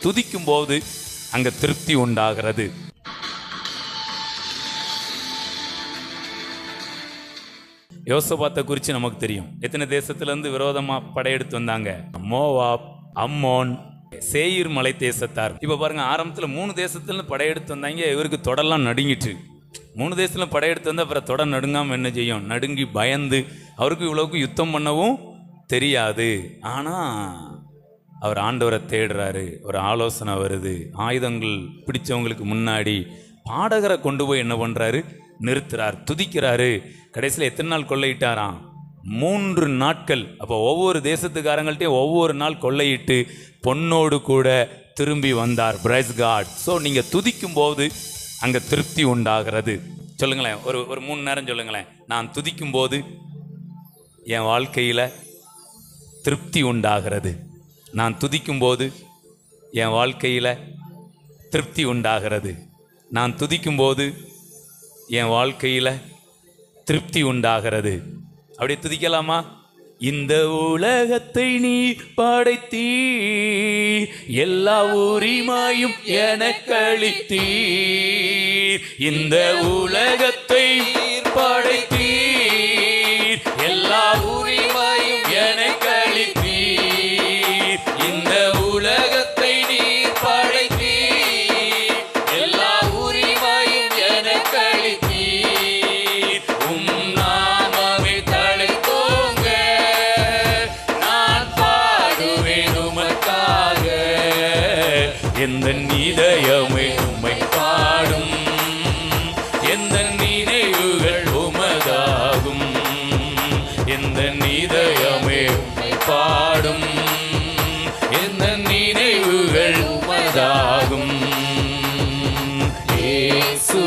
துதிக்கும் போது அங்க திருப்தி உண்டாகிறது. யோசபாத்தை குறித்து நமக்கு தெரியும். எத்தனை தேசத்திலிருந்து விரோதமா படையெடுத்து வந்தாங்க? மோவாப், அம்மோன், சேயீர் மலை தேசத்தார். இப்ப பாருங்க, ஆரம்பத்துல 3 தேசத்திலிருந்து படையெடுத்து வந்தாங்க. இவருக்கு தொடெல்லாம் நடுங்கிட்டு. 3 தேசத்துல படையெடுத்து வந்தா அப்புறம் தொட நடுங்காம என்ன செய்யும்? நடுங்கி பயந்து, அவருக்கு இவ்வளவுக்கு யுத்தம் பண்ணவும் தெரியாது. ஆனா அவர் ஆண்டவரை தேடுறாரு. ஒரு ஆலோசனை வருது. ஆயுதங்கள் பிடிச்சவங்களுக்கு முன்னாடி பாடகரை கொண்டு போய் என்ன பண்றாரு? நிறுத்துறார், துதிக்கிறாரு. கடைசியில் எத்தனை நாள் கொள்ளையிட்டாராம்? 3 நாட்கள். அப்போ ஒவ்வொரு தேசத்துக்காரங்கள்ட்டையும் ஒவ்வொரு நாள் கொள்ளையிட்டு பொன்னோடு கூட திரும்பி வந்தார். Price God. ஸோ நீங்க துதிக்கும் போது அங்க திருப்தி உண்டாகிறது. சொல்லுங்களேன், ஒரு 3 நேரம் சொல்லுங்களேன். நான் துதிக்கும் போது என் வாழ்க்கையில திருப்தி உண்டாகிறது. நான் துதிக்கும் போது என் வாழ்க்கையில திருப்தி உண்டாகிறது. நான் துதிக்கும் போது என் வாழ்க்கையில திருப்தி உண்டாகிறது. அப்படியே துதிக்கலாமா? இந்த உலகத்தை நீ படைத்தீர், எல்லா உரிமையும் எனக்கு அளித்தீர். இந்த உலகத்தை படைத்தீர், எல்லா உரிமையும் எனக்கு அளித்தீர். இந்த உலகத்தை நீ படைத்தீர், எல்லா உரிமையும் எனக்கு அளித்தீர். உம் நாமமே தழைத்தோங்க, நான் பாடுவேன் உமக்காக. எந்த இதயமே உம்மை பாடும், எந்த நினைவுகள் உமதாகும். எந்த இதயமே உம்மை பாடும், எந்த நினைவுகள் உமதாகும். இயேசு